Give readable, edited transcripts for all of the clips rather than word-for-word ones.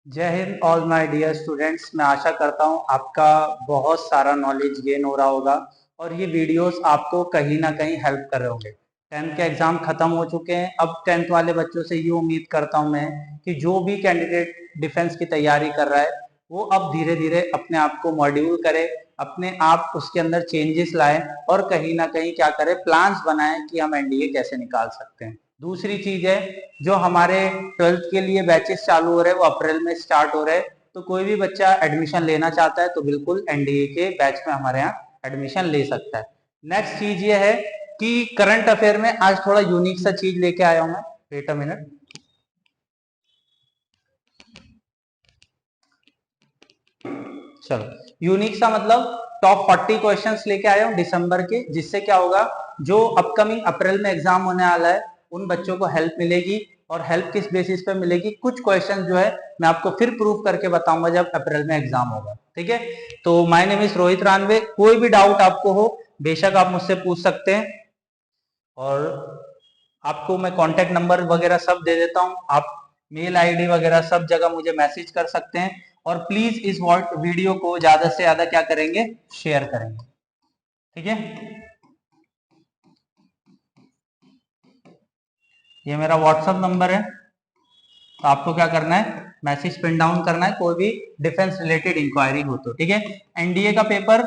जय हिंद all my dear students. मैं आशा करता हूँ आपका बहुत सारा नॉलेज गेन हो रहा होगा और ये वीडियोस आपको कहीं ना कहीं हेल्प कर रहे होंगे। 10th के एग्जाम खत्म हो चुके हैं। अब 10th वाले बच्चों से ये उम्मीद करता हूँ मैं कि जो भी कैंडिडेट डिफेंस की तैयारी कर रहा है वो अब धीरे धीरे अपने आप को मॉड्यूल करे, अपने आप उसके अंदर चेंजेस लाए और कहीं ना कहीं क्या करे, प्लान्स बनाए कि हम एनडीए कैसे निकाल सकते हैं। दूसरी चीज है, जो हमारे 12th के लिए बैचेस चालू हो रहे हैं वो अप्रैल में स्टार्ट हो रहे हैं, तो कोई भी बच्चा एडमिशन लेना चाहता है तो बिल्कुल एनडीए के बैच में हमारे यहाँ एडमिशन ले सकता है। नेक्स्ट चीज ये है कि करंट अफेयर में आज थोड़ा यूनिक सा चीज लेके आया हूं मैं। Wait a minute. चलो, यूनिक सा मतलब टॉप 40 क्वेश्चंस लेके आया हूं दिसंबर के, जिससे क्या होगा, जो अपकमिंग अप्रैल में एग्जाम होने वाला है उन बच्चों को हेल्प मिलेगी। और हेल्प किस बेसिस पे मिलेगी, कुछ क्वेश्चन जो है मैं आपको फिर प्रूव करके बताऊंगा जब अप्रैल में एग्जाम होगा। ठीक है, तो माय नेम इज रोहित रानवे। कोई भी डाउट आपको हो बेशक आप मुझसे पूछ सकते हैं और आपको मैं कांटेक्ट नंबर वगैरह सब दे देता हूं। आप मेल आईडी वगैरह सब जगह मुझे मैसेज कर सकते हैं। और प्लीज इस वीडियो को ज्यादा से ज्यादा क्या करेंगे, शेयर करेंगे। ठीक है, ये मेरा व्हाट्सएप नंबर है, तो आपको क्या करना है, मैसेज पिन डाउन करना है कोई भी डिफेंस रिलेटेड इंक्वायरी हो तो। ठीक है, एनडीए का पेपर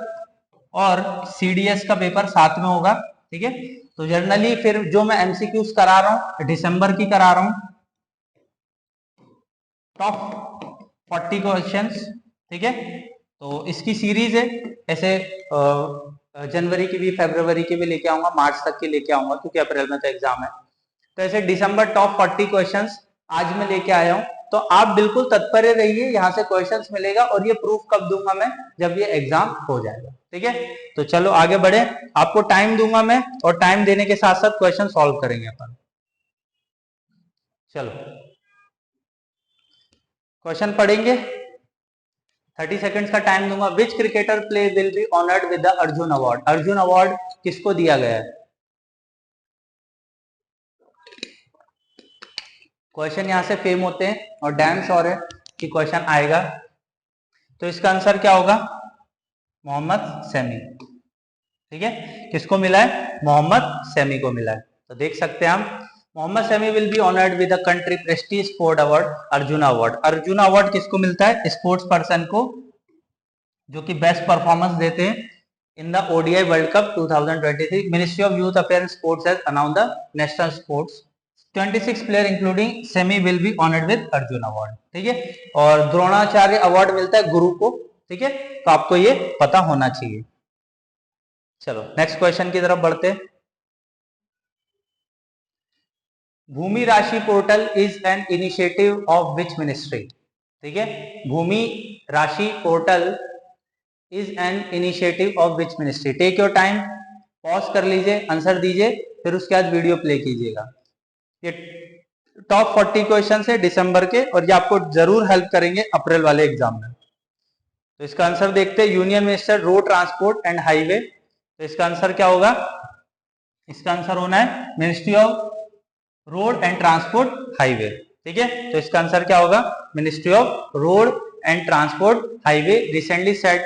और सीडीएस का पेपर साथ में होगा। ठीक है, तो जनरली फिर जो मैं एमसीक्यूज करा रहा हूँ दिसंबर की करा रहा हूँ, टॉप 40 क्वेश्चंस। ठीक है, तो इसकी सीरीज है। ऐसे जनवरी की भी, फरवरी की भी लेके आऊंगा, मार्च तक की लेके आऊंगा क्योंकि अप्रैल में तो एग्जाम है। तो ऐसे दिसंबर टॉप 40 क्वेश्चंस आज मैं लेके आया हूं, तो आप बिल्कुल तत्पर रहिए, यहाँ से क्वेश्चंस मिलेगा और ये प्रूफ कब दूंगा मैं, जब ये एग्जाम हो जाएगा। ठीक है, तो चलो आगे बढ़े। आपको टाइम दूंगा मैं और टाइम देने के साथ साथ क्वेश्चन सॉल्व करेंगे अपन। चलो क्वेश्चन पढ़ेंगे। 30 सेकंड्स का टाइम दूंगा। विच cricketer play will be honoured with the Arjun award. Arjun award किसको दिया गया है? क्वेश्चन यहां से फेम होते हैं और डैम श्योर है कि क्वेश्चन आएगा। तो इसका आंसर क्या होगा? मोहम्मद सैमी। ठीक है, किसको मिला है? मोहम्मद सैमी को मिला है। तो देख सकते हैं हम, Mohammad Shami will be honoured with the country prestige sport award Arjun award. Arjun award किसको मिलता है? स्पोर्ट्स पर्सन को, जो कि बेस्ट परफॉर्मेंस देते हैं in the ODI world cup 2023। Ministry of youth affair and sports has announced the national sports 26 player including semi will be honoured with Arjun award. ठीक है, और द्रोणाचार्य अवार्ड मिलता है गुरु को। ठीक है, तो आपको ये पता होना चाहिए। चलो नेक्स्ट क्वेश्चन की तरफ बढ़ते। Bhoomi Rashi portal is an initiative of which ministry. ठीक है, Bhoomi Rashi portal is an initiative of which ministry. Take your time, pause कर लीजिए, आंसर दीजिए, फिर उसके बाद वीडियो प्ले कीजिएगा। ये टॉप 40 क्वेश्चन है दिसंबर के और ये आपको जरूर हेल्प करेंगे अप्रैल वाले एग्जाम में। तो इसका आंसर देखते हैं। Union minister road transport and highway, तो इसका आंसर क्या होगा? इसका आंसर होना है ministry of road and transport highway. ठीक है, तो इसका आंसर क्या होगा? Ministry of road and transport highway recently set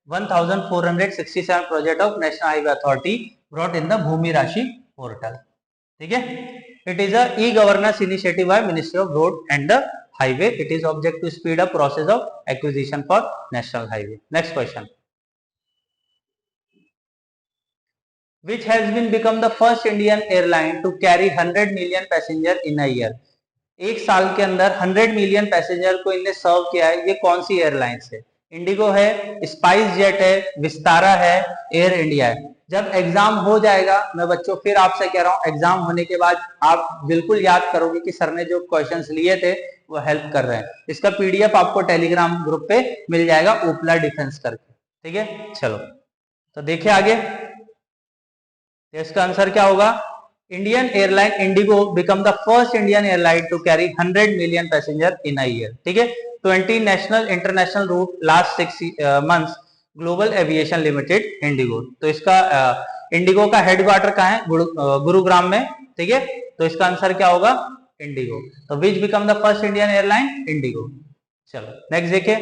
1467 project of national highway authority brought in the Bhoomi Rashi portal. ठीक है, it is a e-governance initiative by Ministry of Road and the Highway. It is object to speed up process of acquisition for national highway. Next question. Which has been become the first Indian airline to carry 100 million passenger in a year? एक साल के अंदर 100 million passenger को इनने सर्व किया है। ये कौन सी एयरलाइंस है? इंडिगो है, स्पाइस जेट है, विस्तारा है, एयर इंडिया है। जब एग्जाम हो जाएगा, मैं बच्चों फिर आपसे कह रहा हूं, एग्जाम होने के बाद आप बिल्कुल याद करोगे कि सर ने जो क्वेश्चंस लिए थे वो हेल्प कर रहे हैं। इसका पीडीएफ आपको टेलीग्राम ग्रुप पे मिल जाएगा, ओपला डिफेंस करके। ठीक है, चलो तो देखिए आगे। इसका आंसर क्या होगा? Indian airline IndiGo become the first Indian airline to carry 100 million passenger in a year. ठीक है, 20 national international route last 6 months global aviation limited IndiGo. तो इसका इंडिगो का हेडक्वार्टर कहाँ है? गुरुग्राम में। ठीक है, तो इसका आंसर क्या होगा? इंडिगो। तो which become the first Indian airline? IndiGo. चलो नेक्स्ट देखिए,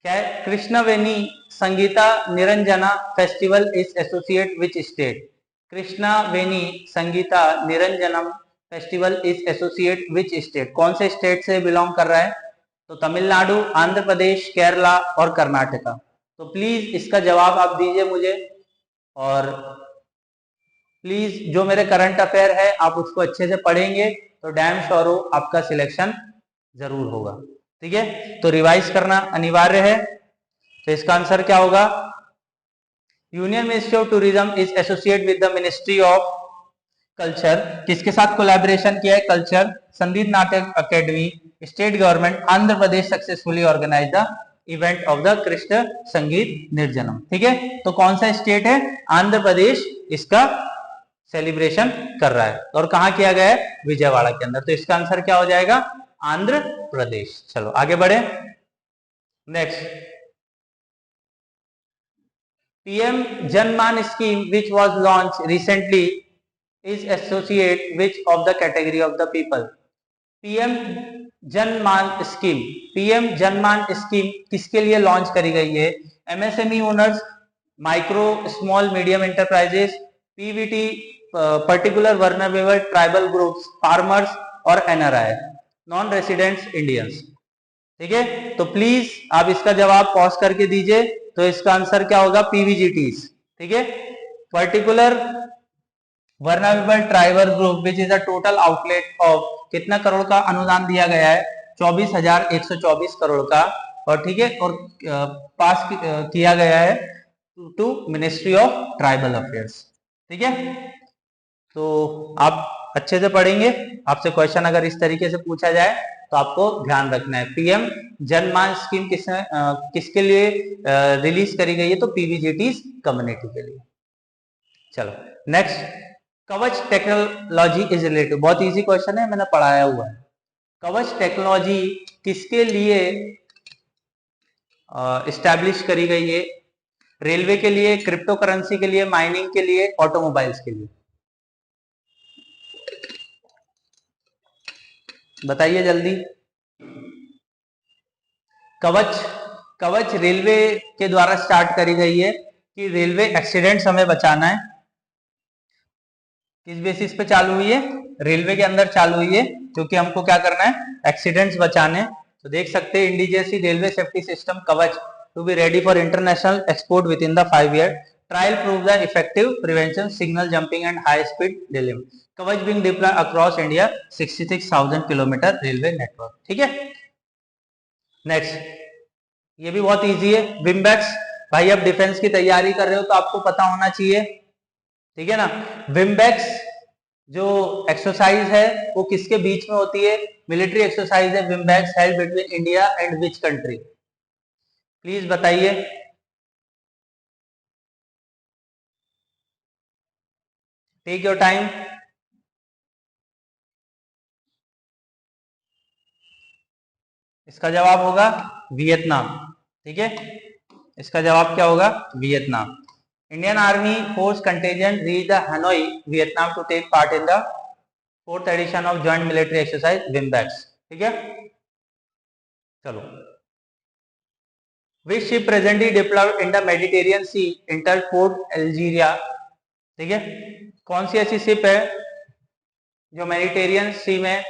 क्या है, Krishnaveni Sangeetha Niranjana festival is associate which state? Krishnaveni Sangeetha Niranjanam festival is associate which state? कौन से स्टेट से बिलोंग कर रहा है? तो तमिलनाडु, आंध्र प्रदेश, केरला और कर्नाटका। तो प्लीज इसका जवाब आप दीजिए मुझे, और प्लीज जो मेरे करंट अफेयर है आप उसको अच्छे से पढ़ेंगे तो डैम श्योर हो आपका सिलेक्शन जरूर होगा। ठीक है, तो रिवाइज करना अनिवार्य है। तो इसका आंसर क्या होगा? Union ministry of tourism is associate with the ministry of culture. किसके साथ कोलैबोरेशन किया है? Culture. Sangeet Natak academy, state government, Andhra Pradesh successfully organise the event of the Krishna Sangeet Nirjanam. ठीक है, तो कौन सा स्टेट है? आंध्र प्रदेश इसका सेलिब्रेशन कर रहा है, और कहां किया गया है? विजयवाड़ा के अंदर। तो इसका आंसर क्या हो जाएगा? आंध्र प्रदेश। चलो आगे बढ़े, next, PM Janman scheme which was launch recently is associate which of the category of the people? PM Janman scheme, PM Janman scheme किसके लिए लॉन्च करी गई है? MSME owners, micro small medium enterprises, PVT, particular vulnerable tribal groups, farmers और NRI, non residents Indians. ठीक है, तो please आप इसका जवाब पॉज करके दीजिए। तो इसका आंसर क्या होगा? पीवीजीटीज। ठीक है, particular vulnerable tribal group which is a total outlet of, कितना करोड़ का अनुदान दिया गया है? 24,124 करोड़ का। और ठीक है, और पास किया गया है to ministry of tribal affairs. ठीक है, तो आप अच्छे से पढ़ेंगे, आपसे क्वेश्चन अगर इस तरीके से पूछा जाए तो आपको ध्यान रखना है। पीएम जनमान स्कीम किसके लिए रिलीज करी गई है? तो पीवीजीटीज कम्युनिटी के लिए। चलो नेक्स्ट, कवच टेक्नोलॉजी इज रिलेटेड, बहुत इजी क्वेश्चन है, मैंने पढ़ाया हुआ है। कवच टेक्नोलॉजी किसके लिए इस्टेब्लिश करी गई है? रेलवे के लिए, क्रिप्टो करेंसी के लिए, माइनिंग के लिए, ऑटोमोबाइल्स के लिए? बताइए जल्दी। कवच, कवच रेलवे के द्वारा स्टार्ट करी गई है कि रेलवे एक्सीडेंट्स हमें बचाना है। किस बेसिस पे चालू हुई है? रेलवे के अंदर चालू हुई है, क्योंकि हमको क्या करना है? एक्सीडेंट्स बचाने। तो देख सकते हैं, indigenous railway safety system Kavach to be ready for international export within the 5 year trial prove the effective prevention signal jumping and high speed delivery. Kavach being deployed across India 66,000 kilometre railway network. ठीक है, next, ये भी बहुत easy है, विम्बैक्स। भाई अब defence की तैयारी कर रहे हो तो आपको पता होना चाहिए। ठीक है ना, विम्बैक्स जो एक्सरसाइज है वो किसके बीच में होती है? मिलिट्री एक्सरसाइज है VINBAX, held between India and which country? Please बताइए। Take your time. इसका जवाब होगा वियतनाम। ठीक है, इसका जवाब क्या होगा? Vietnam. Indian army force contingent reach the Hanoi Vietnam to take part in the 4th edition of joint military exercise VINBAX. ठीक है, चलो, which ship presently deployed in the Mediterranean sea inter port Algeria? ठीक है, कौन सी ऐसी ship है जो Mediterranean सी में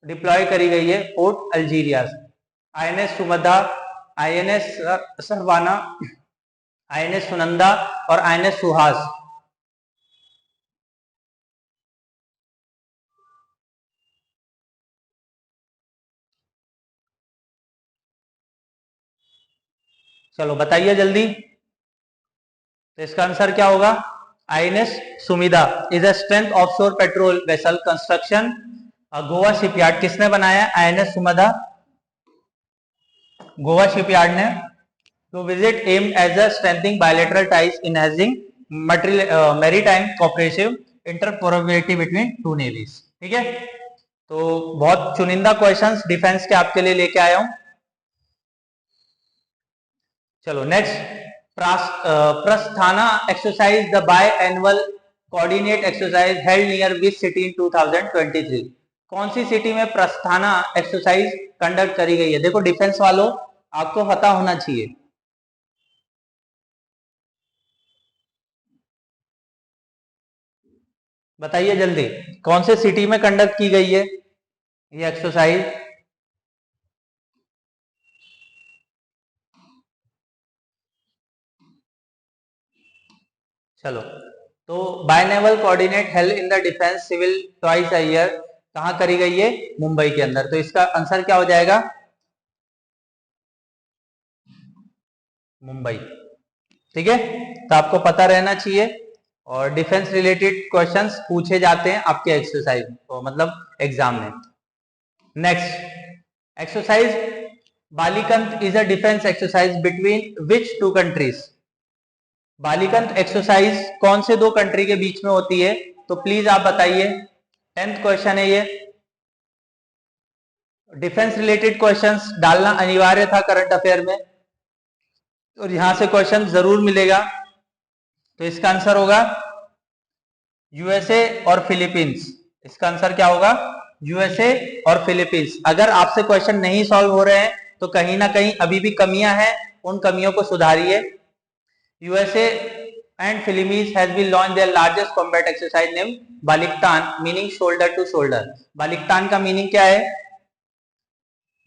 डिप्लॉय करी गई है पोर्ट अल्जीरिया से? INS सुमधा, INS Saravana, INS Sunanda और आईएनएस सुहास। चलो बताइए जल्दी। तो इसका आंसर क्या होगा? INS Sumedha is a strength offshore patrol vessel construction Goa shipyard. किसने बनाया? आईएनएस सुमधा, गोवा शिपयार्ड ने। To visit M as a strengthening bilateral ties enhancing maritime cooperative interoperability between two navies. ठीक है, तो बहुत चुनिंदा क्वेश्चंस डिफेंस के आपके लिए लेके आया हूं। चलो next, Prasthan exercise the biannual coordinate exercise held near which city in 2023? कौन सी सिटी में प्रस्थाना एक्सरसाइज कंडक्ट करी गई है? देखो डिफेंस वालों, आपको पता होना चाहिए। बताइए जल्दी, कौन से सिटी में कंडक्ट की गई है ये एक्सरसाइज? चलो, तो biennial coordinate held in the defence civil twice a year कहाँ करी गई है? मुंबई के अंदर। तो इसका आंसर क्या हो जाएगा? मुंबई। ठीक है, तो आपको पता रहना चाहिए। और डिफेंस रिलेटेड क्वेश्चंस पूछे जाते हैं आपके एक्सरसाइज तो मतलब एग्जाम में। Next exercise Balikatan is a defence exercise between which two countries? Balikatan exercise कौन से दो कंट्री के बीच में होती है? तो प्लीज आप बताइए। 10th क्वेश्चन है ये। डिफेंस रिलेटेड क्वेश्चंस डालना अनिवार्य था करंट अफेयर में, और यहां से क्वेश्चन जरूर मिलेगा। तो इसका आंसर होगा यूएसए और फिलीपींस। इसका आंसर क्या होगा? यूएसए और फिलीपींस। अगर आपसे क्वेश्चन नहीं सॉल्व हो रहे हैं तो कहीं ना कहीं अभी भी कमियां हैं, उन कमियों को सुधारिए। USA and Philippines has been launched their largest combat exercise named Baliktan, meaning shoulder to shoulder. Balikatan का मीनिंग क्या है?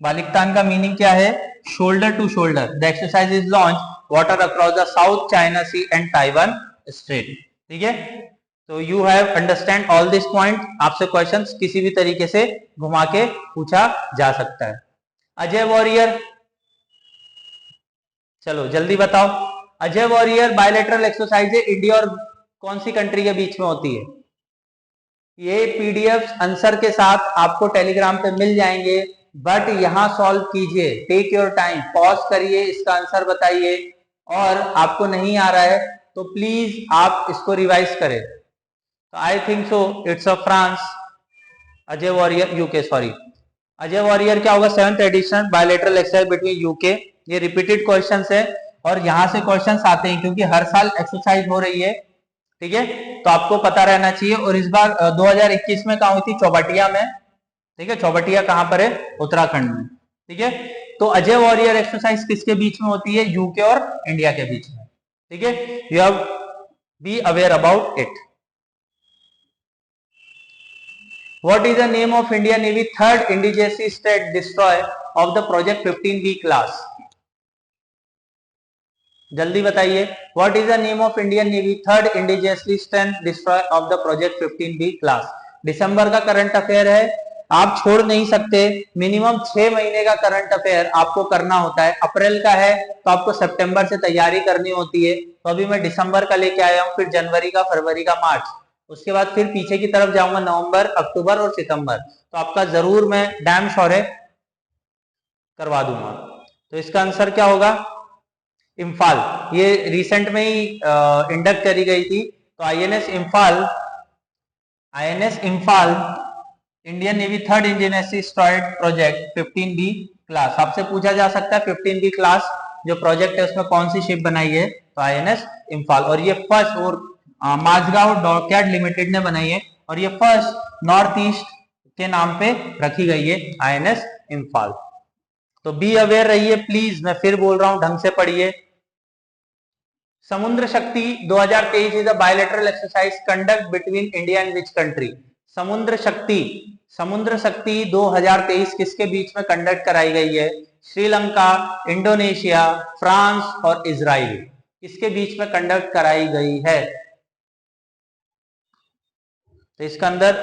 बालिकतान का मीनिंग क्या है? Shoulder to shoulder. The exercise is launch water across the south China sea and Taiwan strait. ठीक है, तो you have understand all this point. आपसे क्वेश्चंस किसी भी तरीके से घुमा के पूछा जा सकता है। अजय वॉरियर, चलो जल्दी बताओ। Ajay warrior bilateral exercise India और कौन सी कंट्री के बीच में होती है? ये पीडीएफ आंसर के साथ आपको टेलीग्राम पे मिल जाएंगे, बट यहां सॉल्व कीजिए। टेक योर टाइम, पॉज करिए, इसका आंसर बताइए। और आपको नहीं आ रहा है तो प्लीज आप इसको रिवाइज करें। तो I think so it's a France. Ajeya warrior UK, sorry. Ajeya warrior क्या होगा? 7th edition bilateral exercise between UK. ये रिपीटेड क्वेश्चंस है और यहां से क्वेश्चंस आते हैं क्योंकि हर साल एक्सरसाइज हो रही है। ठीक है, तो आपको पता रहना चाहिए। और इस बार 2021 में कहा हुई थी? चौबटिया में। ठीक है, चौबटिया कहां पर है? उत्तराखंड में। ठीक है, तो अजय वॉरियर एक्सरसाइज किसके बीच में होती है? यूके और इंडिया के बीच में। ठीक है, you have be aware about it. What is the name of Indian Navy third indigenously state destroyer of the Project 15B class? जल्दी बताइए। What is the name of Indian Navy third indigenously state destroyer of the Project 15B class? दिसंबर का current affair है, आप छोड़ नहीं सकते। Minimum 6 महीने का करंट अफेयर आपको करना होता है। अप्रैल का है तो आपको सितंबर से तैयारी करनी होती है। तो अभी मैं दिसंबर का लेके आया हूँ, फिर जनवरी का, फरवरी का, मार्च, उसके बाद फिर पीछे की तरफ जाऊंगा नवंबर, अक्टूबर और सितंबर। तो आपका जरूर मैं डैम श्योर है करवा दूंगा। तो इसका आंसर क्या होगा? इम्फाल। ये रिसेंट में ही इंडक्ट करी गई थी। तो INS Imphal, INS Imphal Indian navy third indigenous destroyed project 15B class. आपसे पूछा जा सकता है 15B क्लास जो प्रोजेक्ट है उसमें कौन सी शिप बनाई है? तो आईएनएस इम्फाल। और ये फर्स्ट, और माझगांव डॉकयार्ड लिमिटेड ने बनाई है, और ये फर्स्ट नॉर्थ ईस्ट के नाम पे रखी गई है आईएनएस इम्फाल। तो बी अवेयर रहिए प्लीज, मैं फिर बोल रहा हूं, ढंग से पढ़िए। समुद्र Shakti 2023 is a bilateral exercise conduct between India and which country? समुद्र शक्ति, समुद्र शक्ति 2023 किसके बीच में कंडक्ट कराई गई है? श्रीलंका, इंडोनेशिया, फ्रांस और इजराइल, किसके बीच में कंडक्ट कराई गई है? तो इसका अंदर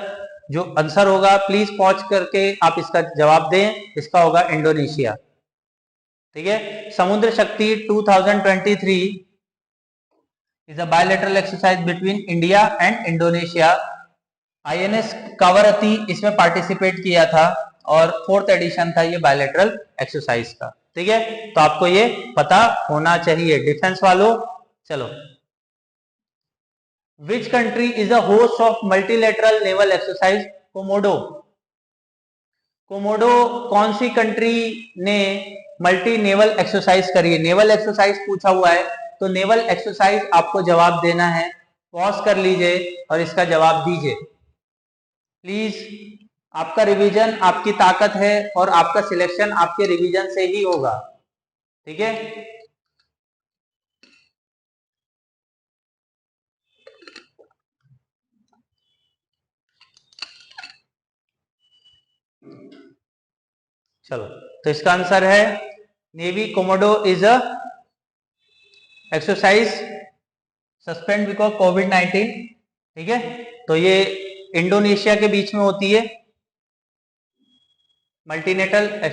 जो आंसर होगा, प्लीज पॉज करके आप इसका जवाब दें। इसका होगा इंडोनेशिया। ठीक है, Samudra Shakti 2023 is a bilateral exercise between India and Indonesia. INS Kavaratti इसमें पार्टिसिपेट किया था और 4th एडिशन था ये बायलैटरल एक्सरसाइज का। ठीक है, तो आपको ये पता होना चाहिए डिफेंस वालों। चलो, which country is the host of multilateral naval exercise Komodo? Komodo कौन सी कंट्री ने मल्टी नेवल एक्सरसाइज करी है? नेवल एक्सरसाइज पूछा हुआ है तो नेवल एक्सरसाइज आपको जवाब देना है। पॉज कर लीजिए और इसका जवाब दीजिए प्लीज। आपका रिवीजन आपकी ताकत है और आपका सिलेक्शन आपके रिवीजन से ही होगा। ठीक है, चलो तो इसका आंसर है navy Komodo is a exercise suspend because कोविड-19। ठीक है, तो ये इंडोनेशिया के बीच में होती है। Multinational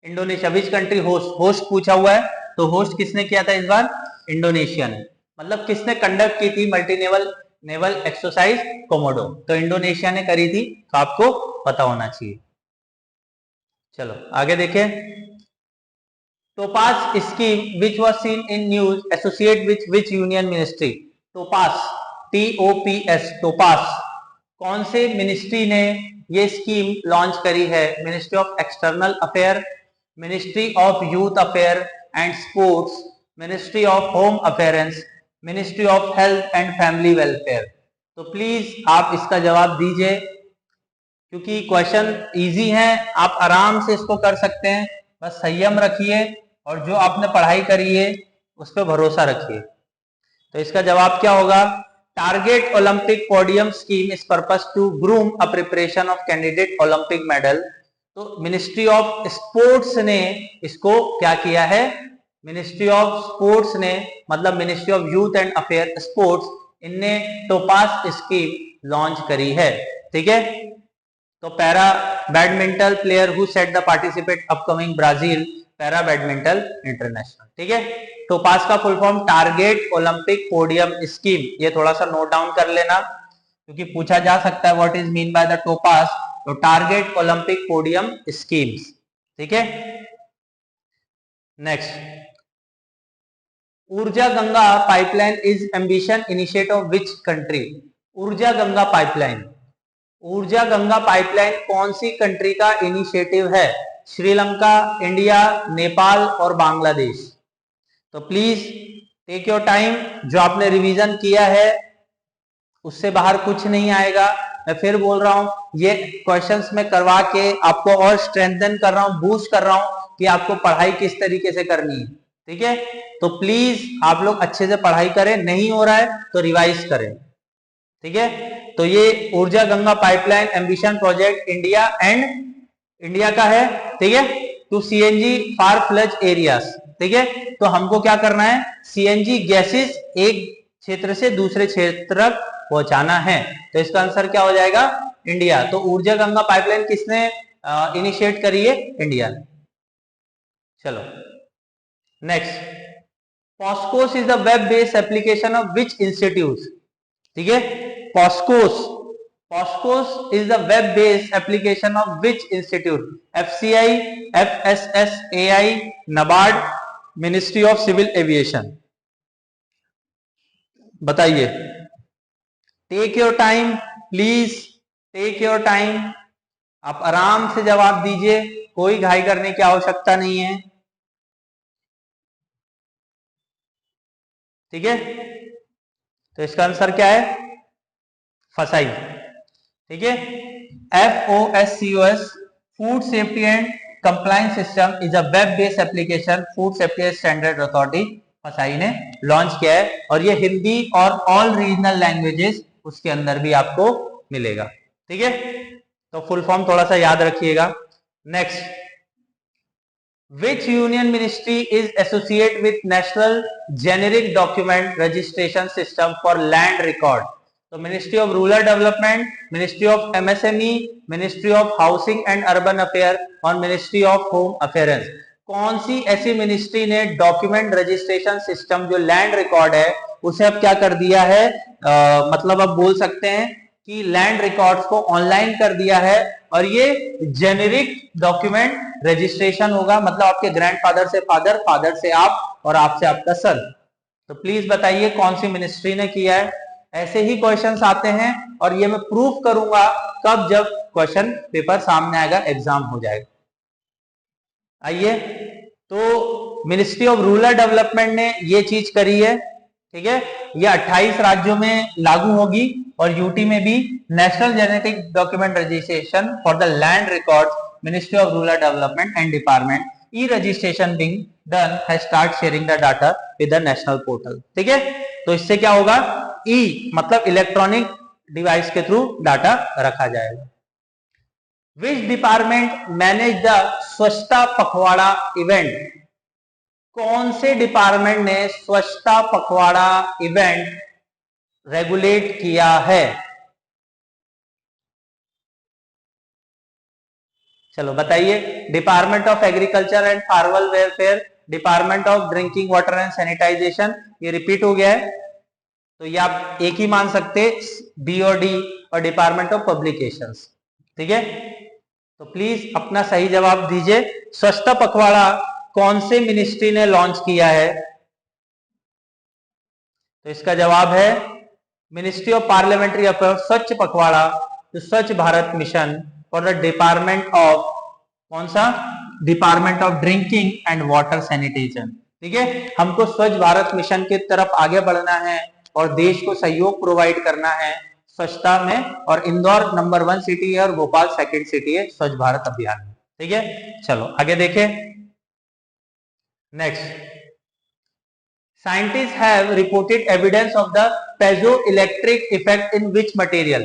Indonesia, which country host, host पूछा हुआ है, तो होस्ट किसने किया था इस बार? इंडोनेशिया ने। मतलब किसने कंडक्ट की थी मल्टीनेवल नेवल एक्सरसाइज? कोमोडो, तो इंडोनेशिया ने करी थी, तो आपको पता होना चाहिए। चलो आगे देखें। TOPS scheme which was seen in news associate which which union ministry? TOPS, TOPS, TOPS कौन से मिनिस्ट्री ने ये स्कीम लॉन्च करी है? Ministry of external affair, ministry of youth affair and sports, ministry of home affairs, ministry of health and family welfare. तो please आप इसका जवाब दीजिए, क्योंकि क्वेश्चन इजी है, आप आराम से इसको कर सकते हैं। बस संयम रखिए और जो आपने पढ़ाई करी है उस पर भरोसा रखिए। तो इसका जवाब क्या होगा? Target olympic podium scheme is purpose to groom a preparation of candidate olympic medal. तो मिनिस्ट्री ऑफ स्पोर्ट्स ने इसको क्या किया है? मिनिस्ट्री ऑफ स्पोर्ट्स ने, मतलब ministry of youth and affair sports, इनने टोपास स्कीम लॉन्च करी है। ठीक है, तो para badminton player who set the participate upcoming Brazil para badminton international. ठीक है, टोपास का full form target olympic podium scheme, ये थोड़ा सा नोट डाउन कर लेना, क्योंकि पूछा जा सकता है what is mean by the topaz. तो टारगेट ओलंपिक पोडियम स्कीम्स। ठीक है, नेक्स्ट, ऊर्जा Ganga pipeline is ambition initiative of which country? ऊर्जा गंगा पाइपलाइन, ऊर्जा गंगा पाइपलाइन कौन सी कंट्री का इनिशिएटिव है? श्रीलंका, इंडिया, नेपाल और बांग्लादेश। तो प्लीज टेक योर टाइम, जो आपने रिवीजन किया है उससे बाहर कुछ नहीं आएगा। मैं फिर बोल रहा हूं, ये क्वेश्चंस में करवा के आपको और स्ट्रेंथन कर रहा हूं, बूस्ट कर रहा हूं कि आपको पढ़ाई किस तरीके से करनी है। ठीक है, तो प्लीज आप लोग अच्छे से पढ़ाई करें, नहीं हो रहा है तो रिवाइज करें। ठीक है, तो ये Urja Ganga pipeline ambition project India का है। ठीक है, to CNG far flung areas. ठीक है, तो हमको क्या करना है? सीएनजी गैसेस एक क्षेत्र से दूसरे क्षेत्र तक पहुंचाना है। तो इसका आंसर क्या हो जाएगा? इंडिया। तो ऊर्जा गंगा पाइपलाइन किसने इनिशिएट करी है? इंडिया ने। चलो next, FoSCoS is the web based application of which institute? ठीक है, FoSCoS is the web based application of which institute? FCI, FSSAI, NABARD, ministry of civil aviation. बताइए, take your time please, take your time, आप आराम से जवाब दीजिए, कोई घाई करने की आवश्यकता नहीं है। ठीक है, तो इसका आंसर क्या है? फसाई। ठीक है, FOSCOS, food safety and compliance system is a web based application food safety standard authority फसाई ने लॉन्च किया है, और ये हिंदी और ऑल रीजनल लैंग्वेजेस उसके अंदर भी आपको मिलेगा। ठीक है, तो फुल फॉर्म थोड़ा सा याद रखिएगा। Next, which union ministry is associated with national generic document registration system for land record? तो ministry of rural development, ministry of MSME, ministry of housing and urban affair और मिनिस्ट्री ऑफ होम अफेयर्स। कौन सी ऐसी ministry ने document registration system जो land record है उसे अब क्या कर दिया है? मतलब अब बोल सकते हैं कि लैंड रिकॉर्ड्स को ऑनलाइन कर दिया है, और ये जेनेरिक डॉक्यूमेंट रजिस्ट्रेशन होगा, मतलब आपके ग्रैंडफादर से फादर, फादर से आप और आपसे आपका सन। तो प्लीज बताइए कौन सी मिनिस्ट्री ने किया है? ऐसे ही क्वेश्चंस आते हैं, और ये मैं प्रूफ करूंगा कब, जब क्वेश्चन पेपर सामने आएगा, एग्जाम हो जाएगा। आइए, तो मिनिस्ट्री ऑफ रूरल डेवलपमेंट ने ये चीज करी है। ठीक है, ये 28 राज्यों में लागू होगी और यूटी में भी national genetic document registration for the land records, ministry of rural development and department, E registration being done has start sharing the data with the national portal. ठीक है, तो इससे क्या होगा, ई मतलब इलेक्ट्रॉनिक डिवाइस के थ्रू डाटा रखा जाएगा। विच डिपार्टमेंट मैनेज द स्वच्छता पखवाड़ा इवेंट, कौन से डिपार्टमेंट ने स्वच्छता पखवाड़ा इवेंट रेगुलेट किया है? चलो बताइए। Department of agriculture and farmer welfare, department of drinking water and sanitization, ये रिपीट हो गया है तो ये आप एक ही मान सकते, बी और डी, और डिपार्टमेंट ऑफ पब्लिकेशंस। ठीक है, तो प्लीज अपना सही जवाब दीजिए। स्वच्छता पखवाड़ा कौन से मिनिस्ट्री ने लॉन्च किया है? तो इसका जवाब है मिनिस्ट्री ऑफ पार्लियामेंट्री अफेयर्स, स्वच्छ पखवाड़ा, तो स्वच्छ Bharat mission for the department of, कौन सा? Department of drinking and water sanitation. ठीक है, हमको स्वच्छ भारत मिशन की तरफ आगे बढ़ना है और देश को सहयोग प्रोवाइड करना है स्वच्छता में, और इंदौर नंबर 1 सिटी है और भोपाल सेकंड सिटी है स्वच्छ भारत अभियान में। ठीक है, चलो आगे देखें। Next, scientists have reported evidence of the piezoelectric effect in which material?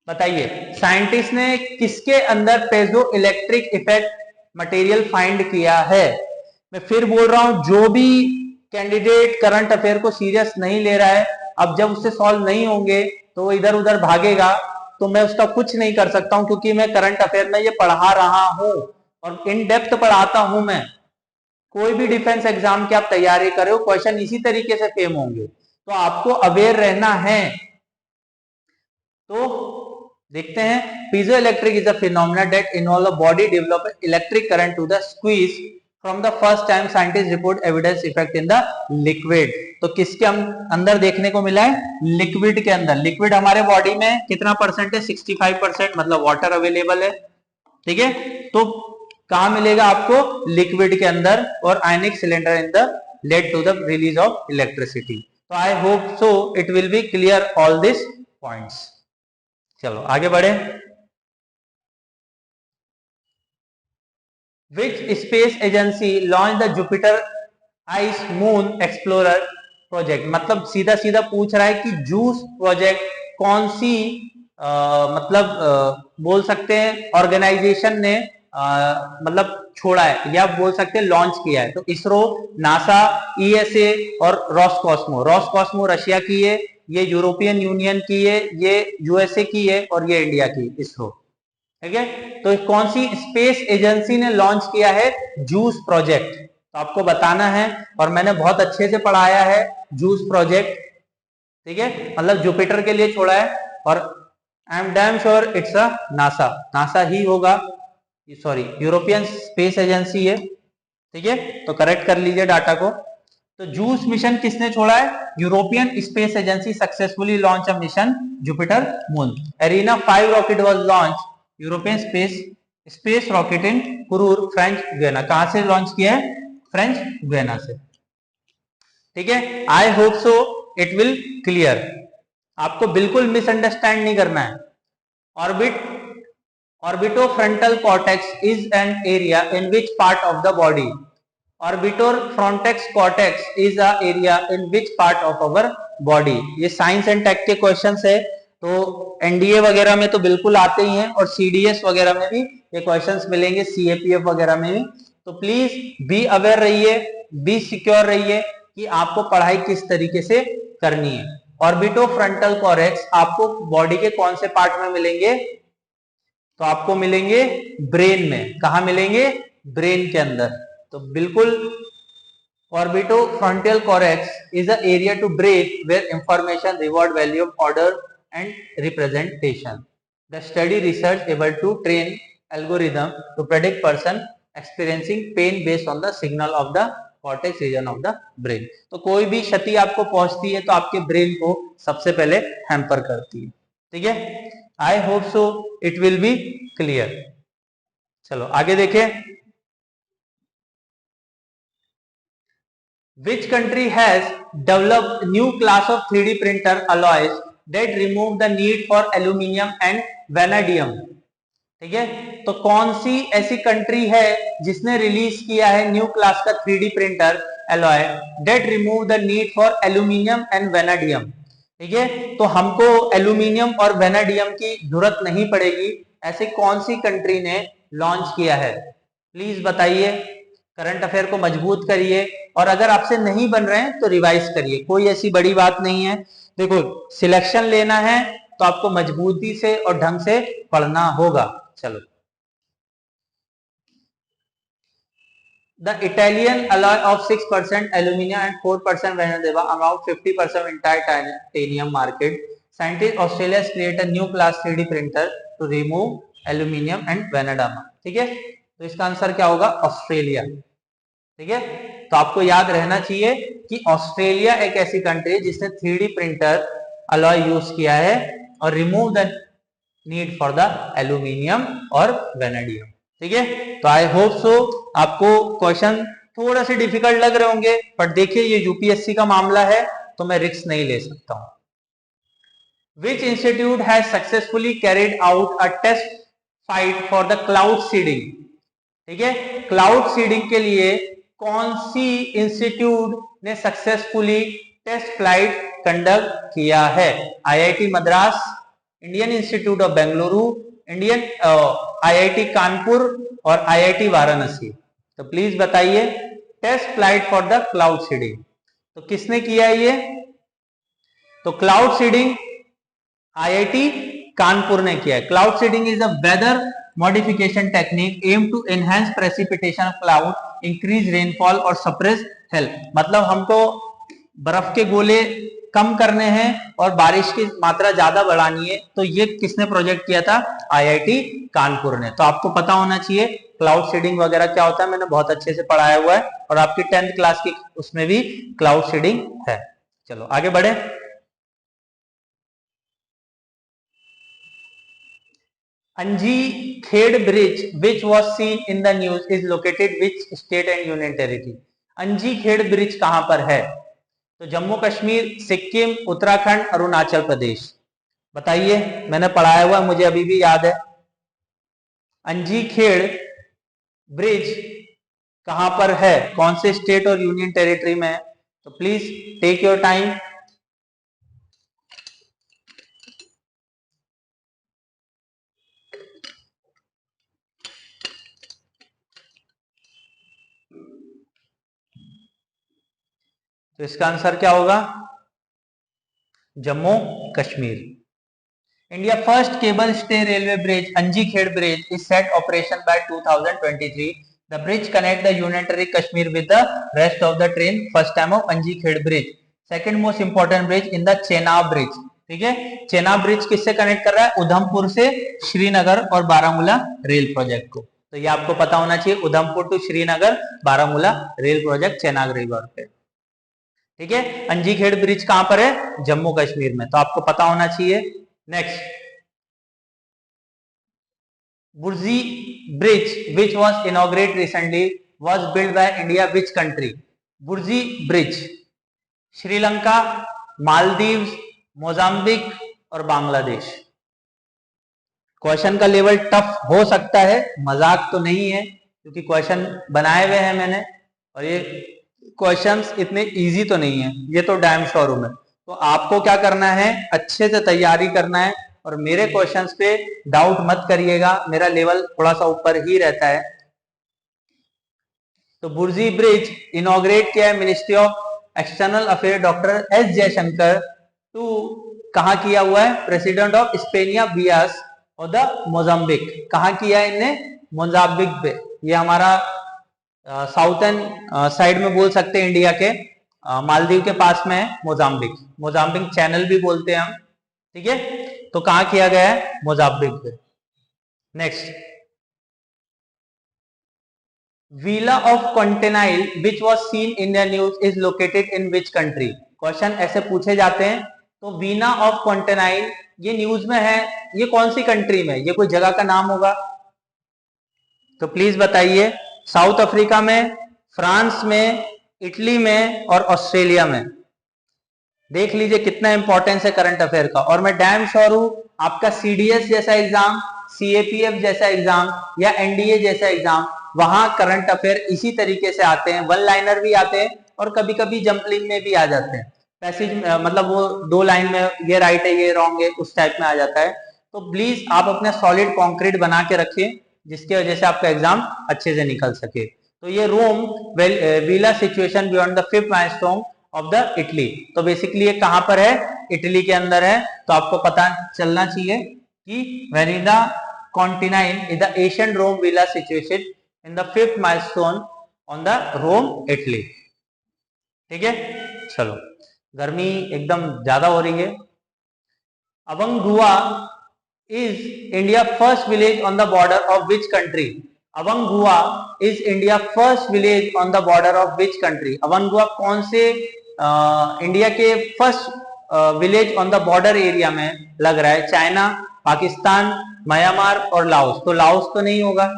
बताइए, साइंटिस्ट ने किसके अंदर Peugeot electric effect material find किया है? मैं फिर बोल रहा हूं, जो भी कैंडिडेट करंट अफेयर को सीरियस नहीं ले रहा है, अब जब उससे सॉल्व नहीं होंगे तो वो इधर उधर भागेगा, तो मैं उसका कुछ नहीं कर सकता हूं, क्योंकि मैं करंट अफेयर में ये पढ़ा रहा हूं और इन डेप्थ पढ़ाता हूं मैं। कोई भी डिफेंस एग्जाम की आप तैयारी करो, क्वेश्चन इसी तरीके से फेम होंगे, तो आपको अवेयर रहना है। तो देखते हैं, piezo electric is a phenomena that involve a body develop electric current to the squeeze from the first time scientist report evidence effect in the liquid. तो किसके अंदर देखने को मिला है? लिक्विड के अंदर। लिक्विड हमारे बॉडी में कितना परसेंट है? 65%, मतलब वाटर अवेलेबल है। ठीक है, तो कहां मिलेगा आपको? लिक्विड के अंदर, और ionic cylinder in the led to the release of electricity. तो I hope so it will be clear all this points. चलो आगे बढ़े। Which space agency launch the Jupiter ice moon explorer project? मतलब सीधा सीधा पूछ रहा है कि जूस प्रोजेक्ट कौन सी बोल सकते हैं ऑर्गेनाइजेशन ने मतलब छोड़ा है, या बोल सकते हैं लॉन्च किया है। तो इसरो, नासा, ईएसए और रॉसकॉस्मो। रॉसकॉस्मो रशिया की है, ये यूरोपियन यूनियन की है, ये यूएसए की है, और ये इंडिया की इसरो। ठीक है, तो कौन सी स्पेस एजेंसी ने लॉन्च किया है जूस प्रोजेक्ट? तो आपको बताना है, और मैंने बहुत अच्छे से पढ़ाया है जूस प्रोजेक्ट। ठीक है, मतलब जुपिटर के लिए छोड़ा है, और I am damn sure it's a NASA. NASA ही होगा, सॉरी यूरोपियन स्पेस एजेंसी है। ठीक है, तो करेक्ट कर लीजिए डाटा को। तो जूस मिशन किसने छोड़ा है? European space agency successfully launch a mission Jupiter moon. Ariane 5 rocket was launch European space rocket in Kourou, French Guiana. कहां से लॉन्च किया है? फ्रेंच गुयाना से। ठीक है, आई hope so it will clear. आपको बिल्कुल मिसअंडरस्टैंड नहीं करना है। Orbitofrontal cortex is an area in which part of the body? Orbitofrontal cortex is a area in which part of our body? ये साइंस एंड टेक के questions है, तो NDA वगैरह में तो बिल्कुल आते ही हैं, और सीडीएस वगैरह में भी ये क्वेश्चंस मिलेंगे, सीएपीएफ वगैरह में भी। तो प्लीज बी अवेयर रहिए, बी सिक्योर रहिए कि आपको पढ़ाई किस तरीके से करनी है। ऑर्बिटोफ्रंटल कॉर्टेक्स आपको बॉडी के कौन से पार्ट में मिलेंगे? तो आपको मिलेंगे ब्रेन में। कहा मिलेंगे? ब्रेन के अंदर। तो बिल्कुल, orbitofrontal cortex is a area to brain where information reward value of order and representation. The study research able to train algorithm to predict person experiencing pain based on the signal of the cortex region of the brain. तो कोई भी क्षति आपको पहुंचती है तो आपके brain को सबसे पहले हैम्पर करती है। ठीक है, आई hope so it will be clear. चलो आगे देखें। Which country has developed new class of 3D printer alloys that remove the need for aluminium and vanadium? ठीक है, तो कौन सी ऐसी कंट्री है जिसने रिलीज किया है न्यू क्लास का 3D printer alloy that remove the need for aluminium and vanadium? ठीक है, तो हमको एल्यूमिनियम और वेनाडियम की जरूरत नहीं पड़ेगी, ऐसी कौन सी कंट्री ने लॉन्च किया है? प्लीज बताइए, करंट अफेयर को मजबूत करिए, और अगर आपसे नहीं बन रहे हैं तो रिवाइज करिए, कोई ऐसी बड़ी बात नहीं है। देखो, सिलेक्शन लेना है तो आपको मजबूती से और ढंग से पढ़ना होगा। चलो, the Italian alloy of 6% aluminium and 4% vanadium amount 50% entire titanium market. Scientists Australia create a new class 3D printer to remove aluminium and vanadium. ठीक है, तो इसका आंसर क्या होगा? ऑस्ट्रेलिया। ठीक है, तो आपको याद रहना चाहिए कि ऑस्ट्रेलिया एक ऐसी कंट्री है जिसने 3D प्रिंटर अलॉय यूज किया है और remove the need for the aluminium और वेनेडियम। ठीक है, तो आई होप सो आपको क्वेश्चन थोड़ा से डिफिकल्ट लग रहे होंगे, पर देखिए ये यूपीएससी का मामला है तो मैं रिस्क नहीं ले सकता हूं। Which institute has successfully carried out a test flight for the cloud seeding? ठीक है, क्लाउड सीडिंग के लिए कौन सी इंस्टीट्यूट ने सक्सेसफुली टेस्ट फ्लाइट कंडक्ट किया है? IIT Madras, Indian institute of Bengaluru, Indian IIT Kanpur और आईआईटी वाराणसी। तो प्लीज बताइए, test flight for the cloud seeding तो किसने किया है ये? तो क्लाउड सीडिंग आईआईटी कानपुर ने किया है। Cloud seeding is a weather modification technique aim to enhance precipitation of cloud, increase rainfall और सप्रेस हेल्थ। मतलब हमको बर्फ के गोले कम करने हैं और बारिश की मात्रा ज्यादा बढ़ानी है, तो ये किसने प्रोजेक्ट किया था? आईआईटी कानपुर ने। तो आपको पता होना चाहिए क्लाउड सीडिंग वगैरह क्या होता है, मैंने बहुत अच्छे से पढ़ाया हुआ है और आपकी 10th क्लास की उसमें भी क्लाउड सीडिंग है। चलो आगे बढ़े। अंजी-खेड़ bridge which was seen in the news is located which state and union territory? Anji Khad bridge कहां पर है? तो जम्मू कश्मीर, सिक्किम, उत्तराखंड, अरुणाचल प्रदेश। बताइए, मैंने पढ़ाया हुआ, मुझे अभी भी याद है। अंजी-खेड़ ब्रिज कहां पर है, कौन से स्टेट और यूनियन टेरिटरी में है? तो प्लीज टेक योर टाइम। तो इसका आंसर क्या होगा? Jammu Kashmir. India first cable stay railway bridge Anji Khad bridge is set operation by 2023. The bridge connect the union territory Kashmir with the rest of the train first time of Anji Khad bridge, second most important bridge in the Chenab bridge. ठीक है, Chenab bridge किससे connect कर रहा है? उधमपुर से श्रीनगर और Baramulla rail project को। तो ये आपको पता होना चाहिए, Udhampur to Srinagar Baramulla rail project Chenab river पे। ठीक है, अंजी-खेड़ ब्रिज कहां पर है? जम्मू कश्मीर में, तो आपको पता होना चाहिए। Next, Burji bridge which was inaugurated recently was built by India which country? Burji bridge Sri Lanka, Maldives, Mozambique और बांग्लादेश। क्वेश्चन का लेवल टफ हो सकता है, मजाक तो नहीं है, क्योंकि क्वेश्चन बनाए हुए हैं मैंने और ये क्वेश्चंस इतने इजी तो नहीं है, ये तो डैम श्योर हूं मैं। तो आपको क्या करना है, अच्छे से तैयारी करना है और मेरे क्वेश्चंस पे डाउट मत करिएगा, मेरा लेवल थोड़ा सा ऊपर ही रहता है। तो बुर्जी ब्रिज इनॉग्रेट किया है ministry of external affair doctor S Jaishankar टू कहां किया हुआ है? प्रेसिडेंट ऑफ स्पेनिया बियास और द मोजाम्बिक। कहां किया है इनने? मोजाम्बिक पे। ये हमारा साउथर्न साइड में बोल सकते हैं इंडिया के, मालदीव के पास में है मोजाम्बिक। मोजाम्बिक चैनल भी बोलते हैं हम। ठीक है, तो कहां किया गया है? मोजाम्बिक पे। Next, villa of Continile which was seen in the news is located in which country? Question ऐसे पूछे जाते हैं। तो वीना ऑफ कॉन्टेनाइल ये न्यूज में है, ये कौन सी कंट्री में? ये कोई जगह का नाम होगा? तो प्लीज बताइए, साउथ अफ्रीका में, फ्रांस में, इटली में और ऑस्ट्रेलिया में। देख लीजिए कितना इंपॉर्टेंस है करंट अफेयर का। और मैं डैम श्योर हूं आपका सीडीएस जैसा एग्जाम, सीएपीएफ जैसा एग्जाम या एनडीए जैसा एग्जाम, वहां करंट अफेयर इसी तरीके से आते हैं, वन लाइनर भी आते हैं और कभी कभी जंपलिंग में भी आ जाते हैं। पैसेज मतलब वो 2 लाइन में ये राइट है ये रॉन्ग है उस टाइप में आ जाता है। तो प्लीज आप अपना सॉलिड कॉन्क्रीट बना के रखिए जिसकी वजह से आपका एग्जाम अच्छे से निकल सके। तो ये Rome villa situation beyond the 5th milestone of the Italy, तो बेसिकली ये कहां पर है, इटली के अंदर है। तो आपको पता चलना चाहिए कि Venida Continaine is the Asian Rome villa situation in the 5th milestone on the Rome Italy. ठीक है, चलो गर्मी एकदम ज्यादा हो रही है। अवंगुआ is India first village on the border of which country? Avangua is India first village on the border of which country? Avangua कौन से इंडिया के first village on the border area में लग रहा है? चाइना, पाकिस्तान, म्यांमार और Laos. तो Laos तो नहीं होगा,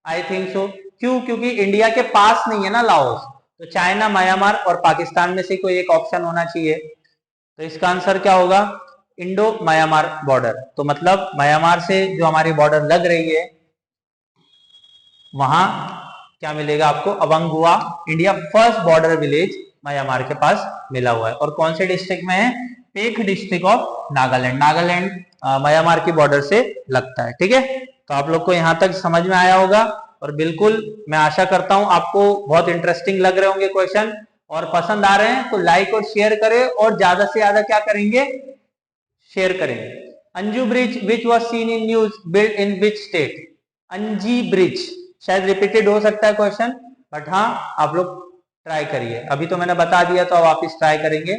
आई थिंक सो। क्यों? क्योंकि इंडिया के पास नहीं है ना लाओस। तो चाइना, म्यांमार और पाकिस्तान में से कोई एक ऑप्शन होना चाहिए। तो इसका आंसर क्या होगा? Indo Myanmar border. तो मतलब म्यांमार से जो हमारी बॉर्डर लग रही है वहां क्या मिलेगा आपको? Avangkhu, India first border village Myanmar के पास मिला हुआ है। और कौन से डिस्ट्रिक्ट में है? Phek district of Nagaland. Nagaland Myanmar की बॉर्डर से लगता है। ठीक है, तो आप लोग को यहां तक समझ में आया होगा और बिल्कुल मैं आशा करता हूं आपको बहुत इंटरेस्टिंग लग रहे होंगे क्वेश्चन और पसंद आ रहे हैं। तो लाइक और शेयर करें और ज्यादा से ज्यादा क्या करेंगे? शेयर करेंगे। Anju bridge which was seen in news build in which state? अंजी ब्रिज, शायद रिपीटेड हो सकता है क्वेश्चन, बट हाँ आप लोग ट्राई करिए। अभी तो मैंने बता दिया तो अब वापिस ट्राई करेंगे।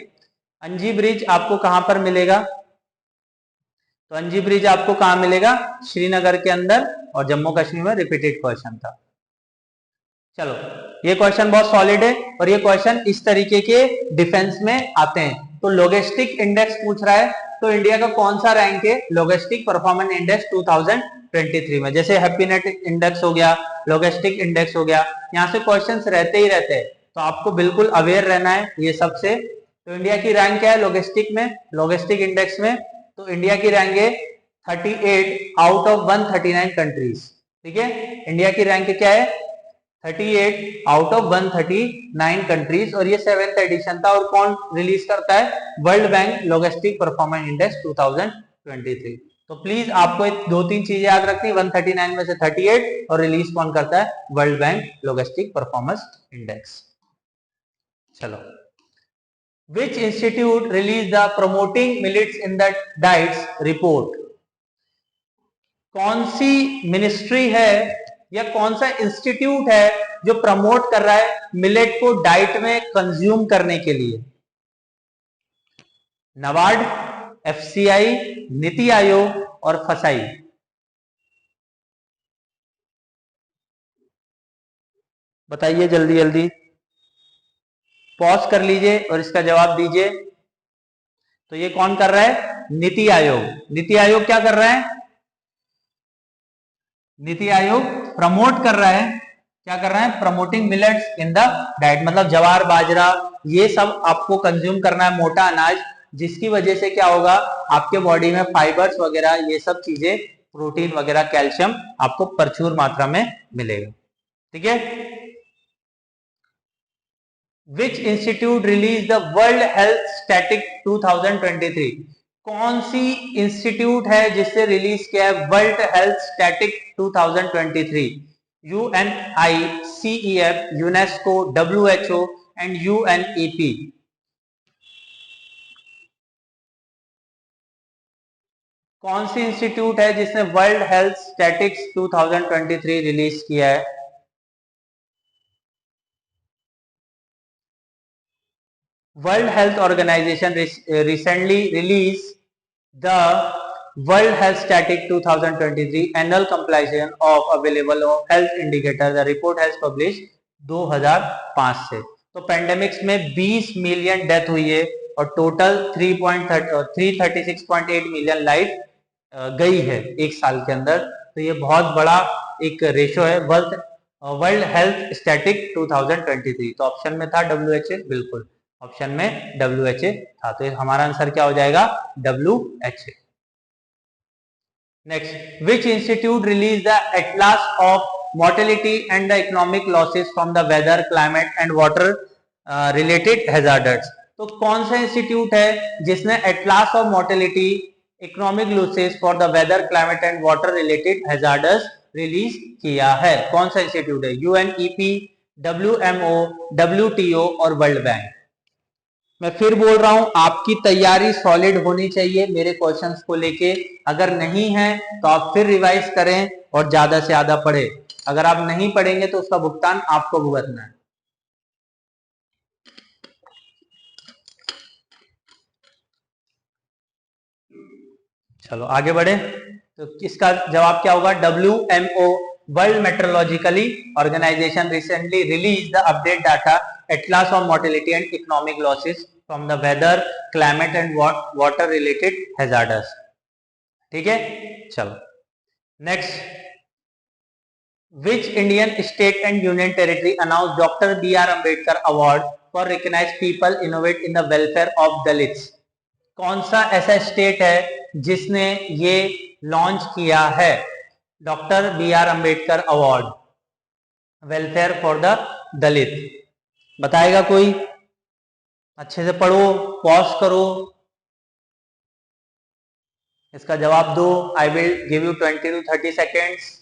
अंजी ब्रिज आपको कहां पर मिलेगा? तो अंजी ब्रिज आपको कहां मिलेगा? श्रीनगर के अंदर, और जम्मू कश्मीर में रिपीटेड क्वेश्चन था। चलो ये क्वेश्चन बहुत सॉलिड है और ये क्वेश्चन इस तरीके के डिफेंस में आते हैं। तो लॉजिस्टिक इंडेक्स पूछ रहा है, तो इंडिया का कौन सा रैंक है लॉजिस्टिक परफॉर्मेंस इंडेक्स 2023 में? जैसे हैप्पीनेट इंडेक्स हो गया, लॉजिस्टिक इंडेक्स हो गया, यहाँ से क्वेश्चंस रहते ही रहते हैं। तो आपको बिल्कुल अवेयर रहना है ये सबसे। तो इंडिया की रैंक क्या है लॉजिस्टिक में, लॉजिस्टिक इंडेक्स में? तो इंडिया की रैंक है 38 आउट ऑफ 139 कंट्रीज। ठीक है, इंडिया की रैंक क्या है? 38 आउट ऑफ 139 कंट्रीज। और ये 7th एडिशन था। और कौन रिलीज करता है? World bank logistic performance index 2023। तो प्लीज आपको 2-3 चीजें याद रखनी, 139 में से 38, और रिलीज कौन करता है? World bank logistic performance index. चलो, which institute release the promoting millets in the diets report? कौन सी मिनिस्ट्री है या कौन सा इंस्टीट्यूट है जो प्रमोट कर रहा है मिलेट को डाइट में कंज्यूम करने के लिए? नबार्ड, एफसीआई, नीति आयोग और फसाई। बताइए जल्दी जल्दी, पॉज कर लीजिए और इसका जवाब दीजिए। तो ये कौन कर रहा है? नीति आयोग। नीति आयोग क्या कर रहा है? नीति आयोग प्रमोट कर रहा है, क्या कर रहा है? Promoting millets in the diet, मतलब ज्वार, बाजरा, ये सब आपको कंज्यूम करना है, मोटा अनाज, जिसकी वजह से क्या होगा? आपके बॉडी में फाइबर्स वगैरह ये सब चीजें, प्रोटीन वगैरह, कैल्शियम आपको प्रचुर मात्रा में मिलेगा। ठीक है, विच institute release the world health static 2023? कौन सी इंस्टीट्यूट है जिससे रिलीज किया है world health static 2023? UNICEF, UNESCO, WHO and UNEP। कौन सी इंस्टीट्यूट है जिसने वर्ल्ड हेल्थ स्टैटिक्स 2023 रिलीज किया है? World Health Organization recently released the World Health Static 2023 annual compilation of available health indicator. The report has published 2005 से। तो pandemics में 20 million death हुई है और टोटल 336.8 मिलियन लाइफ गई है एक साल के अंदर। तो ये बहुत बड़ा एक रेशो है। वर्ल्ड हेल्थ स्टैटिक 2023, तो ऑप्शन में था WHO, बिल्कुल ऑप्शन में WHO था, तो हमारा आंसर क्या हो जाएगा WHO। Next, which institute release the atlas of mortality and the economic losses from the weather, climate and water related hazards? तो कौन सा इंस्टीट्यूट है जिसने atlas of mortality, economic losses for the weather, climate and water related hazards release किया है? कौन सा institute है? UNEP, WMO, WTO और वर्ल्ड बैंक। मैं फिर बोल रहा हूं, आपकी तैयारी सॉलिड होनी चाहिए मेरे क्वेश्चंस को लेके। अगर नहीं है तो आप फिर रिवाइज करें और ज्यादा से ज्यादा पढ़े। अगर आप नहीं पढ़ेंगे तो उसका भुगतान आपको भुगतना है। चलो आगे बढ़े, तो इसका जवाब क्या होगा? WMO, world meteorologically organization, recently release the update data atlas of mortality and economic losses from the weather, climate and water related hazards. ठीक है, चलो next, which Indian state and union territory announced Dr. B.R. Ambedkar Award for recognized people innovate in the welfare of Dalits? कौन सा ऐसा state है जिसने ये launch किया है doctor B.R. Ambedkar award welfare for the Dalit? बताएगा कोई? अच्छे से पढ़ो, पॉज करो, इसका जवाब दो। I will give you 20 to 30 seconds,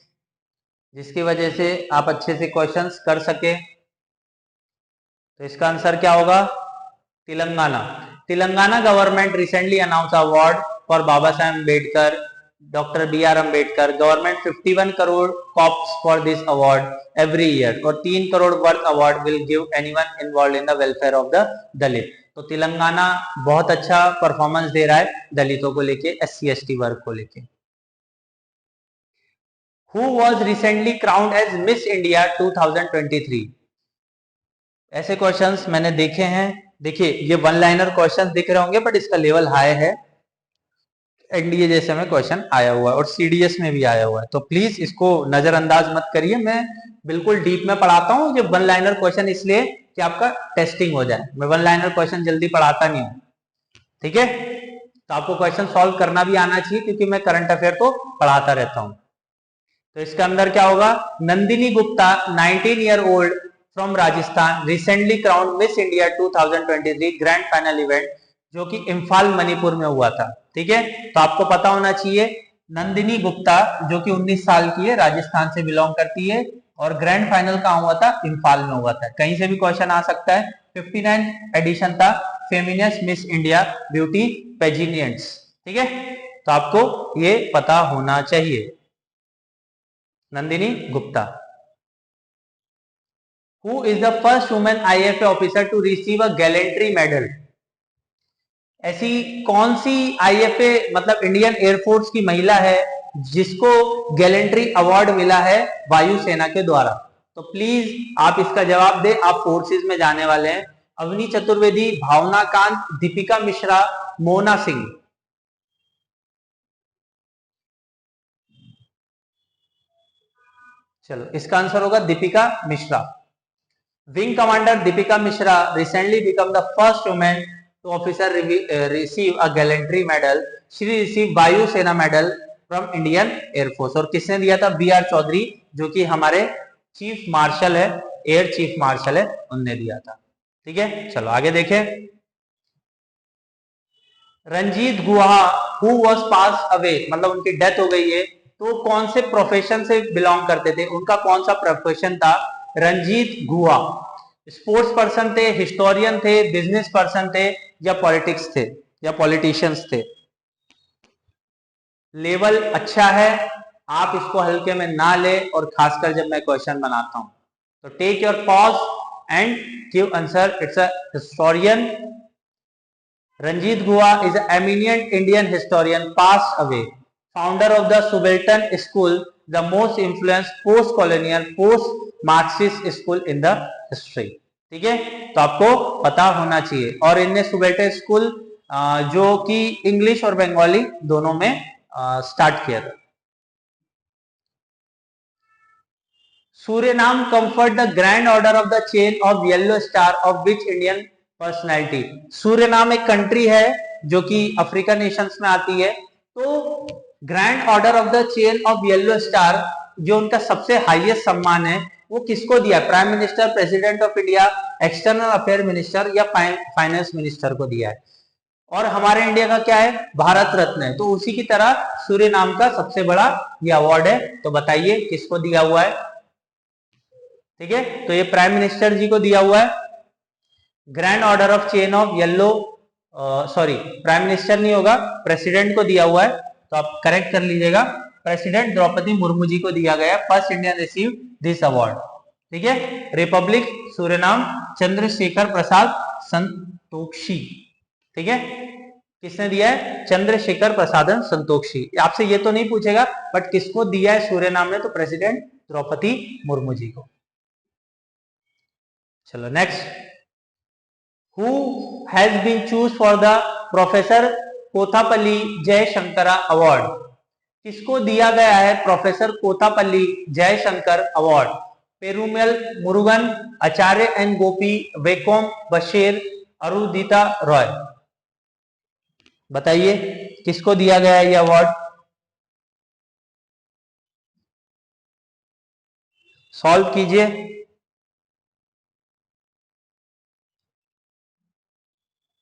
जिसकी वजह से आप अच्छे से क्वेश्चंस कर सके। तो इसका आंसर क्या होगा? Telangana. Telangana government recently announce award for Baba Saheb Ambedkar, doctor B.R. Ambedkar. Government 51 crore corpus for this award every year, और 3 crore worth award will give anyone involve in the welfare of the Dalit. तो तेलंगाना बहुत अच्छा परफॉर्मेंस दे रहा है दलितों को लेके, SC ST वर्ग को लेके। Who was recently crowned as Miss India 2023? ऐसे क्वेश्चंस मैंने देखे हैं। देखिए ये वन लाइनर क्वेश्चंस दिख रहे होंगे, बट इसका लेवल हाई है। एनडीए जैसे में क्वेश्चन आया हुआ है और CDS में भी आया हुआ है, तो प्लीज इसको नजरअंदाज मत करिए। मैं बिल्कुल डीप में पढ़ाता हूँ ये वन लाइनर क्वेश्चन, इसलिए कि आपका टेस्टिंग हो जाए। मैं वन लाइनर क्वेश्चन जल्दी पढ़ाता नहीं हूँ, ठीक है? तो आपको क्वेश्चन सॉल्व करना भी आना चाहिए, क्योंकि मैं करंट अफेयर तो पढ़ाता रहता हूँ। तो इसका अंदर क्या होगा? Nandini Gupta, 19 year old from Rajasthan, recently crowned miss India 2023 grand final event, जो कि इम्फाल मणिपुर में हुआ था। ठीक है, तो आपको पता होना चाहिए नंदिनी गुप्ता जो कि 19 साल की है, राजस्थान से बिलोंग करती है, और ग्रैंड फाइनल कहाँ हुआ था? इम्फाल में हुआ था। कहीं से भी क्वेश्चन आ सकता है। 59 एडिशन था फेमिनियस मिस इंडिया ब्यूटी पेजिनियंट्स। ठीक है, तो आपको ये पता होना चाहिए। Nandini Gupta. Who is the first woman IFA officer to receive a gallantry medal? ऐसी कौन सी IFA मतलब इंडियन एयरफोर्स की महिला है जिसको गैलेंट्री अवार्ड मिला है वायुसेना के द्वारा? तो प्लीज आप इसका जवाब दें, आप फोर्सेस में जाने वाले हैं। अवनी चतुर्वेदी, भावना कांत, दीपिका मिश्रा, मोना सिंह। चलो इसका आंसर होगा Deepika Mishra. Wing commander Deepika Mishra recently become the first woman to officer receive a gallantry medal. She received वायु सेना मेडल फ्रॉम इंडियन एयरफोर्स। और किसने दिया था? BR चौधरी, जो कि हमारे चीफ मार्शल है, एयर चीफ मार्शल है, उनने दिया था। ठीक है, चलो आगे देखें। रंजीत गुहा हु वॉज पास अवे, मतलब उनकी डेथ हो गई है, तो कौन से प्रोफेशन से बिलोंग करते थे? उनका कौन सा प्रोफेशन था? रंजीत गुहा स्पोर्ट्स पर्सन थे, हिस्टोरियन थे, बिजनेस पर्सन थे, या पॉलिटिक्स थे, या पॉलिटिशियंस थे? लेवल अच्छा है, आप इसको हल्के में ना ले, और खासकर जब मैं क्वेश्चन बनाता हूं तो take your pause and give answer. It's a historian. Ranjit Guha is an eminent Indian historian, passed away, founder of the Subaltern School, the most influenced post-colonial, post-Marxist school in the history. ठीक है, तो आपको पता होना चाहिए। और इनने सुबेल्टन school जो कि इंग्लिश और बंगाली दोनों में स्टार्ट किया था। Suriname confer the grand order of the chain of yellow star of which Indian personality. Suriname एक कंट्री है जो कि अफ्रीका नेशंस में आती है। तो grand order of the chain of yellow star जो उनका सबसे हाईएस्ट सम्मान है वो किसको दिया है? Prime minister, president of India, external affair minister या फाइनेंस मिनिस्टर को दिया है। और हमारे इंडिया का क्या है? भारत रत्न है। तो उसी की तरह सूर्यनाम का सबसे बड़ा ये अवार्ड है। तो बताइए किसको दिया हुआ है? ठीक है, तो ये प्राइम मिनिस्टर जी को दिया हुआ है। Grand order of chain of yellow, sorry prime minister नहीं होगा, प्रेसिडेंट को दिया हुआ है। तो आप करेक्ट कर लीजिएगा, प्रेसिडेंट द्रौपदी मुर्मू जी को दिया गया, first Indian receive this award. ठीक है, रिपब्लिक सूर्यनाम चंद्रशेखर प्रसाद संतोषी। ठीक है, किसने दिया है? चंद्रशेखर प्रसादन संतोषी। आपसे ये तो नहीं पूछेगा बट किसको दिया है सूर्यनाम ने? तो प्रेसिडेंट द्रौपदी मुर्मू जी को। चलो next, who has been chose for the professor Kothapalli Jayashankar award? किसको दिया गया है professor Kothapalli Jayashankar award? Perumal Murugan, Acharya N Gopi, Vaikom Basheer, Arundhati Roy. बताइए किसको दिया गया है ये अवार्ड? सॉल्व कीजिए।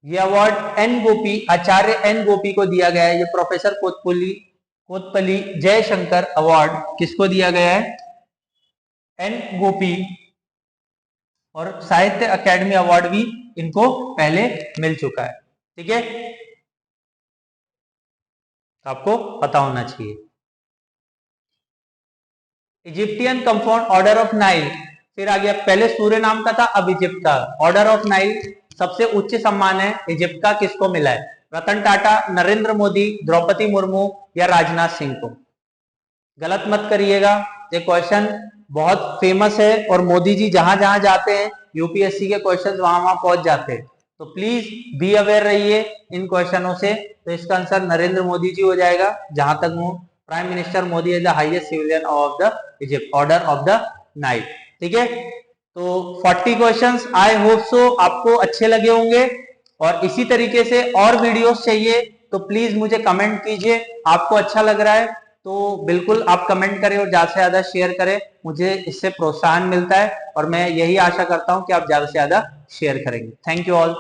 ये अवार्ड एन गोपी, आचार्य एन गोपी को दिया गया है। ये प्रोफेसर कोथपल्ली जयशंकर अवार्ड किसको दिया गया है? एन गोपी। और साहित्य अकेडमी अवार्ड भी इनको पहले मिल चुका है। ठीक है, आपको पता होना चाहिए। Egyptian compound order of Nile, फिर आ गया, पहले सूर्य नाम का था, अब इजिप्ट का। ऑर्डर ऑफ नाइल सबसे उच्च सम्मान है इजिप्ट का, किसको मिला है? रतन टाटा, नरेंद्र मोदी, द्रौपदी मुर्मू या राजनाथ सिंह को? गलत मत करिएगा, ये क्वेश्चन बहुत फेमस है और मोदी जी जहां जहां जाते हैं यूपीएससी के क्वेश्चन वहां वहां पहुंच जाते हैं। तो प्लीज बी अवेयर रहिए इन क्वेश्चनों से। तो इसका आंसर नरेंद्र मोदी जी हो जाएगा, जहां तक वो prime minister Modi is the highest civilian of the Egypt, order of the night. ठीक है, तो 40 क्वेश्चंस, आई होप सो आपको अच्छे लगे होंगे। और इसी तरीके से और वीडियोस चाहिए तो प्लीज मुझे कमेंट कीजिए। आपको अच्छा लग रहा है तो बिल्कुल आप कमेंट करें और ज्यादा से ज्यादा शेयर करें, मुझे इससे प्रोत्साहन मिलता है और मैं यही आशा करता हूं कि आप ज्यादा से ज्यादा शेयर करेंगे। Thank you all.